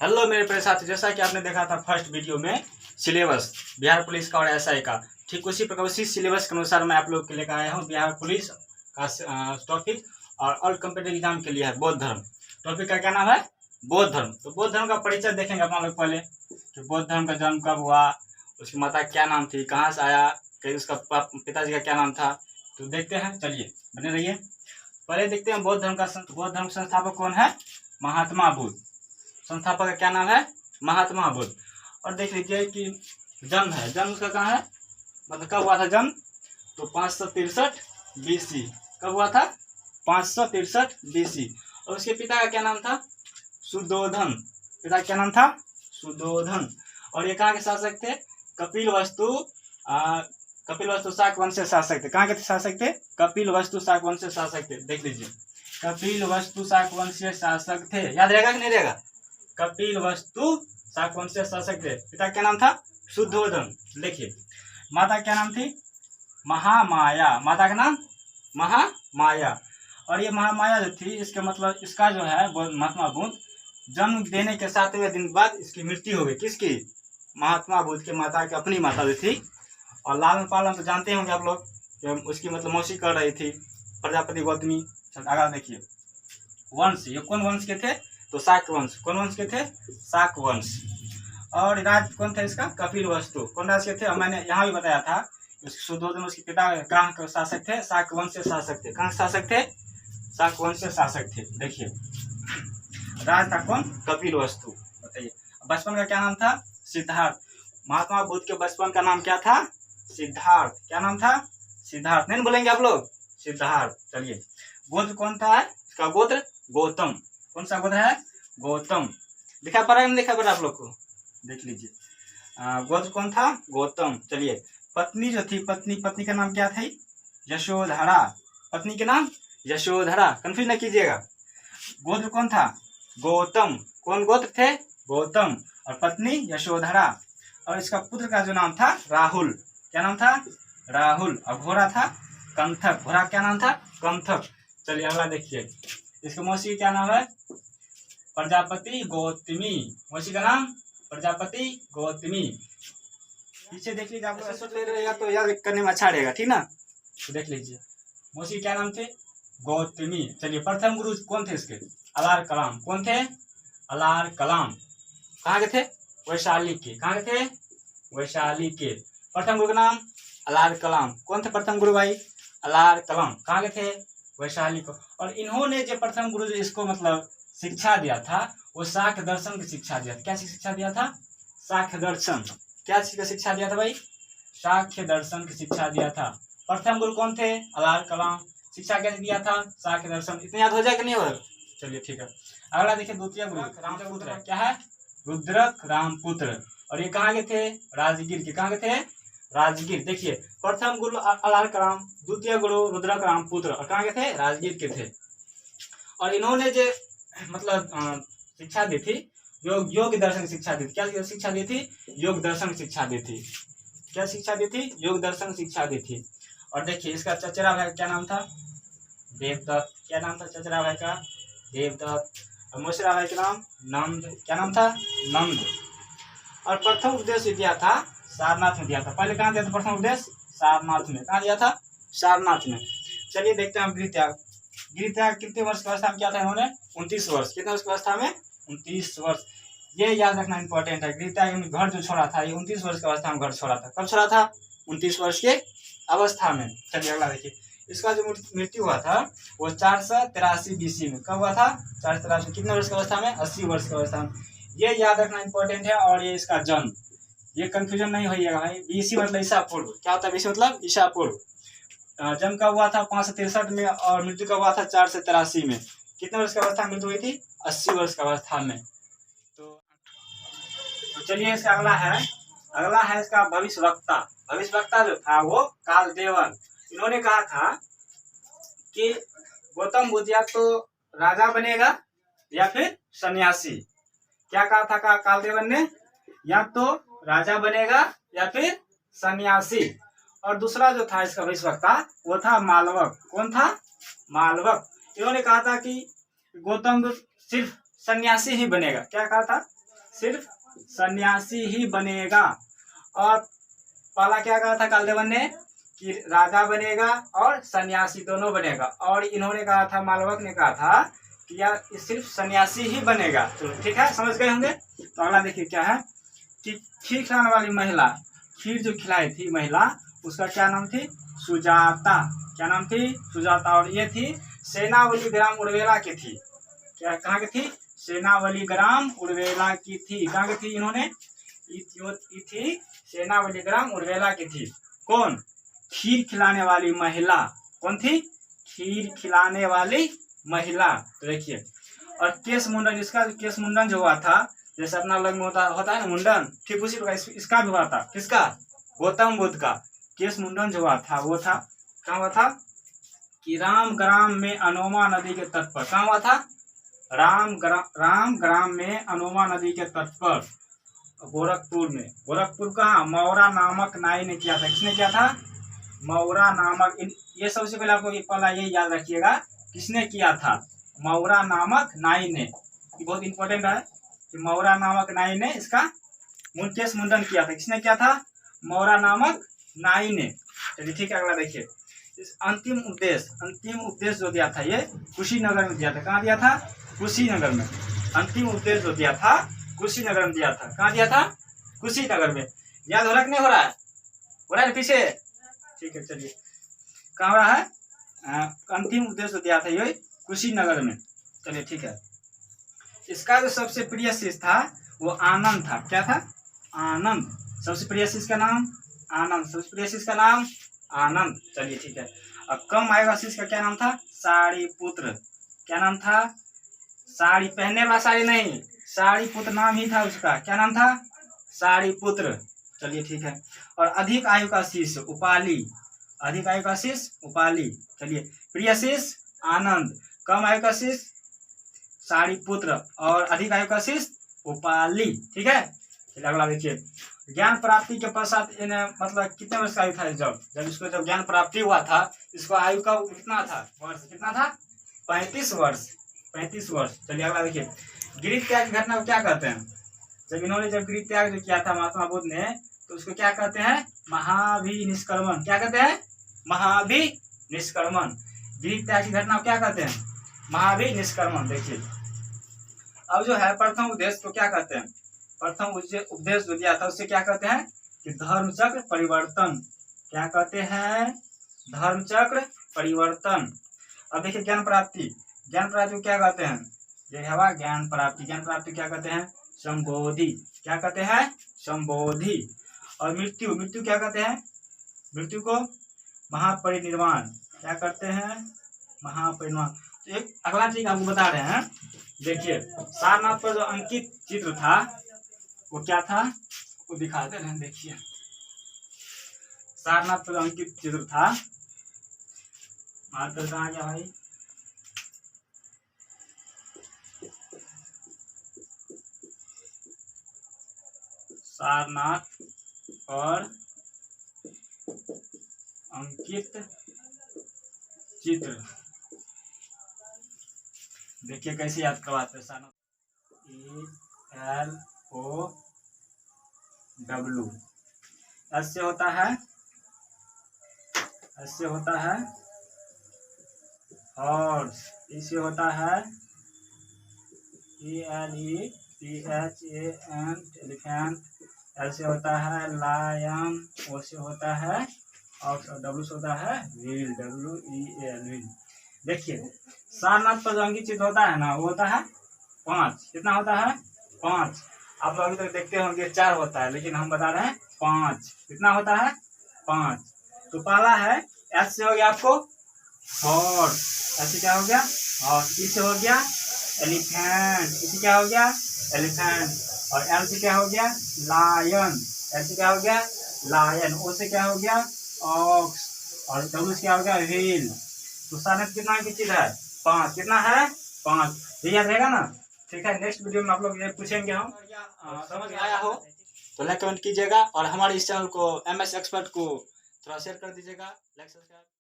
Hello मेरे प्यारे साथी, जैसा कि आपने देखा था फर्स्ट वीडियो में सिलेबस बिहार पुलिस का और एसआई का, ठीक उसी प्रकार उसी सिलेबस के अनुसार मैं आप लोग के लेकर आया हूँ बिहार पुलिस का टॉपिक और ऑल कम्पिटिटिव एग्जाम के लिए है बौद्ध धर्म। टॉपिक का क्या नाम है? बौद्ध धर्म। तो बौद्ध धर्म का परिचय देखेंगे अपना लोग पहले कि बौद्ध धर्म का जन्म कब हुआ, उसकी माता क्या नाम थी, कहाँ से आया, कहीं उसका पिताजी का क्या नाम था। तो देखते हैं, चलिए बने रहिए। पहले देखते हैं बौद्ध धर्म संस्थापक कौन है? महात्मा बुद्ध। संस्थापक का क्या नाम है? महात्मा बुद्ध। और देख लीजिए कि जन्म है, जन्म उसका कहाँ है, मतलब कब हुआ था जन्म? तो 563 BC। कब हुआ था? 563 BC। और उसके पिता का क्या नाम था? सुद्धोधन। पिता का क्या नाम था? सुद्धोधन। और ये कहाँ के शासक थे? कपिलवस्तु शाक वंश से शासक थे। कहाँ के शासक थे? कपिलवस्तु शाक वंश से शासक थे। देख लीजिए, कपिलवस्तु शाक वंश से शासक थे। याद रहेगा कि नहीं रहेगा? कपिलवस्तु शाक वंश से शासक थे। पिता क्या नाम था? शुद्धोधन। देखिए, माता क्या नाम थी? महामाया। माता का नाम महामाया। और ये महामाया जो थी, इसके मतलब इसका जो है महात्मा बुद्ध जन्म देने के 7वें दिन बाद इसकी मृत्यु हो गई। किसकी? महात्मा बुद्ध के माता की अपनी माता जो थी। और लालन पालन तो जानते होंगे आप लोग कि उसकी मतलब मौसी कर रही थी, प्रजापति गौतमी। आगे देखिए, वंश, ये कौन वंश के थे? तो शाक वंश। कौन वंश के थे? शाक वंश। और राज कौन था इसका? कपिलवस्तु। कौन राज के थे? और मैंने यहाँ भी बताया था, शुद्धोधन उसके पिता कहाँ के शासक थे? शाक वंश से शासक थे। कहाँ शासक थे? शाक वंश से शासक थे। देखिए, राज था कौन? कपिलवस्तु। बताइए, बचपन का क्या नाम था? सिद्धार्थ। महात्मा बुद्ध के बचपन का नाम क्या था? सिद्धार्थ। क्या नाम था? सिद्धार्थ। नहीं बोलेंगे आप लोग? सिद्धार्थ। चलिए, गोत्र कौन था? इसका गोत्र गौतम। कौन सा गोत्र है? गौतम। दिखा पा रहा है, नहीं दिखा पा रहा आप लोग को? देख लीजिए, गोत्र कौन था? गौतम। चलिए, पत्नी जो थी, पत्नी का नाम क्या थी? यशोधरा। पत्नी के नाम यशोधरा। कंफ्यूज न कीजिएगा। गोत्र कौन था? गौतम। कौन गोत्र थे? गौतम। और पत्नी यशोधरा। और इसका पुत्र का जो नाम था? राहुल। क्या नाम था? राहुल। और घोड़ा था कंथक। घोड़ा क्या नाम था? कंथक। चलिए अगला देखिए, इसके मौसी क्या नाम है? प्रजापति गौतमी। मौसी का नाम प्रजापति गौतमी। पीछे देख लीजिए, आप लोग ले रहेगा तो याद करने में अच्छा रहेगा, ठीक ना? तो देख लीजिए, मौसी क्या नाम थे? गौतमी। चलिए, प्रथम गुरु कौन थे इसके? अलार कलाम। कौन थे? अलार कलाम। कहाँ के थे? वैशाली के। कहाँ के थे? वैशाली के। प्रथम गुरु का नाम अलार कलाम। कौन थे प्रथम गुरु भाई? अलार कलाम। कहाँ के थे? वैशाली को। और इन्होंने जो प्रथम गुरु जो इसको मतलब शिक्षा दिया था, वो शाक्य दर्शन की शिक्षा दिया था। क्या शिक्षा दिया था? शाक्य दर्शन। क्या शिक्षा दिया था भाई? शाक्य दर्शन की शिक्षा दिया था। प्रथम गुरु कौन थे? अलार कलाम। शिक्षा कैसे दिया था? शाक्य दर्शन। इतने याद हो जाए कि नहीं हो? चलिए ठीक है। अगला देखिए, द्वितीय गुरु रामपुत्र है। क्या है? रुद्रक रामपुत्र। और ये कहाँ के थे? राजगीर के। कहाँ के थे? राजगीर। देखिए, प्रथम गुरु अलार कलाम, द्वितीय गुरु रुद्रक रामपुत्र, और कहाँ के थे? राजगीर के थे। और इन्होंने जो मतलब शिक्षा दी थी, योग दर्शन की शिक्षा दी थी। क्या शिक्षा दी थी? योग दर्शन की शिक्षा दी थी। क्या शिक्षा दी थी? योग दर्शन की शिक्षा दी थी। और देखिए, इसका चचेरा भाई क्या नाम था? देवदत्त। क्या नाम था चचेरा भाई का? देवदत्त। और मौसेरा भाई का नाम नंद। क्या नाम था? नंद। और प्रथम उपदेश दिया था सारनाथ में दिया था। पहले कहाँ दिया था प्रथम उपदेश? सारनाथ में। कहाँ दिया था? सारनाथ में। चलिए देखते हैं गृह त्याग। गृह त्याग कितने वर्ष की अवस्था में किया था इन्होंने? 29 वर्ष। कितने वर्ष की अवस्था में? 29 वर्ष। ये याद रखना इंपॉर्टेंट है। गृह त्याग घर जो छोड़ा था, ये 29 वर्ष की अवस्था में घर छोड़ा था। कब छोड़ा था? 29 वर्ष के अवस्था में। चलिए अगला देखिए, इसका जो मृत्यु हुआ था वो 483 BC में। कब हुआ था? 483। कितने वर्ष की अवस्था में? 80 वर्ष की अवस्था में। ये याद रखना इंपॉर्टेंट है। और ये इसका जन्म, ये कंफ्यूजन नहीं होइएगा भाई। BC मतलब ईसा पूर्व। क्या होता है BC मतलब? ईसा पूर्व। जन्म कब हुआ था? 563 में। और मृत्यु कब हुआ था? 483 में। कितने वर्ष की अवस्था में मृत्यु हुई थी? 80 वर्ष की अवस्था में। तो चलिए, इसका अगला है इसका भविष्यवक्ता। भविष्यवक्ता जो था वो कालदेवन। इन्होंने कहा था कि गौतम बुद्ध या तो राजा बनेगा या फिर सन्यासी। क्या कहा था कालदेवन ने? या तो राजा बनेगा या फिर सन्यासी। और दूसरा जो था इसका भविष्यवक्ता, वो था मालवक। कौन था? मालवक। इन्होंने कहा था कि गौतम बुद्ध सिर्फ सन्यासी ही बनेगा। क्या कहा था? सिर्फ सन्यासी ही बनेगा। और पहला क्या कहा था कालदेवन ने कि राजा बनेगा और सन्यासी दोनों बनेगा, और इन्होंने कहा था, मालवक ने कहा था कि यार सिर्फ सन्यासी ही बनेगा। चलो ठीक है, समझ गए होंगे। तो अगला देखिए क्या है कि खीर खिलाने वाली महिला, खीर जो खिलाई थी महिला, उसका क्या नाम थी? सुजाता। क्या नाम थी? सुजाता। और ये थी सेनावली ग्राम उर्वेला की थी। क्या कहाँ की थी? सेनावली ग्राम उर्वेला की थी। कहाँ की थी इन्होंने? थी सेनावली ग्राम उर्वेला की थी। कौन? खीर खिलाने वाली महिला। कौन थी? खीर खिलाने वाली महिला। तो देखिए, और केश मुंडन, इसका केश मुंडन जो हुआ था, जैसे अपना लग में होता है ना मुंडन, ठीक उसी प्रकार इसका भी हुआ था। किसका? गौतम बुद्ध का केश मुंडन जो हुआ था वो था, कहाँ हुआ था? कि राम ग्राम में अनोमा नदी के तट पर। कहाँ हुआ था? राम ग्राम में अनोमा नदी के तट पर, गोरखपुर में। गोरखपुर कहाँ? मौरा नामक नाई ने किया था। किसने किया था? मौरा नामक। ये सबसे पहले आपको पहला ये याद रखिएगा, किसने किया था? मौरा नामक नाई ने। बहुत इंपॉर्टेंट है कि मौरा नामक नाई ने इसका केश मुंडन किया था। किसने किया था? मौरा नामक नाई ने। चलिए ठीक है, अगला देखिए। इस अंतिम उपदेश जो दिया था ये कुशीनगर में दिया था। कहाँ दिया था? कुशीनगर में। अंतिम उपदेश जो दिया था कुशीनगर में दिया था। कहाँ दिया था? कुशीनगर में। याद हो रहा कि नहीं हो रहा है? हो रहा है पीछे? ठीक है, चलिए कहाँ हो रहा है? अंतिम उपदेश जो दिया था ये कुशीनगर में। चलिए ठीक है। इसका जो सबसे प्रिय शिष्य था वो आनंद था। क्या था? आनंद। सबसे प्रिय शिष्य का नाम आनंद। सबसे प्रिय शिष्य का नाम आनंद। चलिए ठीक है। अब कम आयु का शिष्य का क्या नाम था? साड़ीपुत्र। क्या नाम था? साड़ी पहनने वाला साड़ी नहीं, साड़ीपुत्र नाम ही था उसका। क्या नाम था? साड़ीपुत्र। चलिए ठीक है। और अधिक आयु का शिष्य उपाली। अधिक आयु का शिष्य उपाली। चलिए, प्रिय शिष्य आनंद, कम आयु का शिष्य साड़ीपुत्र, और अधिक आयु का शिष्य उपाली। ठीक है। चलिए अगला देखिए। ज्ञान प्राप्ति के पश्चात इन्हें मतलब कितने वर्ष का आयु था? जब इसको जब ज्ञान प्राप्ति हुआ था, इसको आयु का कितना था? वर्ष कितना था? 35 वर्ष। 35 वर्ष। चलिए अगला देखिए। गृह त्याग की घटना को क्या कहते हैं? जब इन्होंने गृह त्याग जो किया था महात्मा बुद्ध ने, तो उसको क्या कहते हैं? महाभिनिष्क्रमण। क्या कहते हैं? महाभिनिष्क्रमण। गृह त्याग की घटना को क्या कहते हैं? महाभिनिष्क्रमण। देखिए अब जो है प्रथम उपदेश को क्या कहते हैं? प्रथम उपदेश जो दिया था उससे क्या कहते हैं? कि धर्मचक्र परिवर्तन। क्या कहते हैं? धर्मचक्र परिवर्तन। अब देखिए ज्ञान प्राप्ति। ज्ञान प्राप्ति को क्या कहते हैं? ये हवा ज्ञान प्राप्ति। ज्ञान प्राप्ति क्या कहते हैं? संबोधि। क्या कहते हैं? संबोधि। और मृत्यु। मृत्यु क्या कहते हैं? मृत्यु को महापरिनिर्वाण। क्या करते हैं? महापरिनिर्वाण। तो एक अगला चीज आपको बता रहे हैं। देखिए सारनाथ पर जो अंकित चित्र था वो क्या था? वो दिखाते हैं। देखिए सारनाथ पर जो अंकित चित्र था, मार्कर कहाँ गया भाई? सारनाथ पर अंकित चित्र देखिए कैसे याद करवाते हैं। सारनाथ ELOW ऐसे होता है, ऐसे होता है हॉर्स, इसे होता है ELEPHANT एलिफेंट, ऐसे होता है लायन, ओ से होता है ऑक्स, और डब्ल्यू से होता है व्हील, WEAL व्हील। देखिए सारनाथ पर जो अंकित चित्र होता है ना वो होता है 5। कितना होता है? 5। आप लोग अभी तक देखते होंगे 4 होता है, लेकिन हम बता रहे हैं 5। कितना होता है? 5। तो पहला है एस से हो गया आपको हॉर्स, ऐसे क्या हो गया? हॉर्स। ई से हो गया एलिफेंट, इसे क्या हो गया? एलिफेंट। और एल से क्या हो गया? लायन, ऐसे क्या हो गया? लायन। ओ से क्या हो गया? ऑक्स। और डब्ल्यू से क्या हो गया? व्हील। तो सारनाथ कितना की चीज है? 5। कितना है? 5। ये याद रहेगा ना? ठीक है, नेक्स्ट वीडियो में आप लोग ये पूछेंगे हम। समझ आया हो तो लाइक कमेंट कीजिएगा, और हमारे इस चैनल को MS एक्सपर्ट को थोड़ा शेयर कर दीजिएगा। Like subscribe.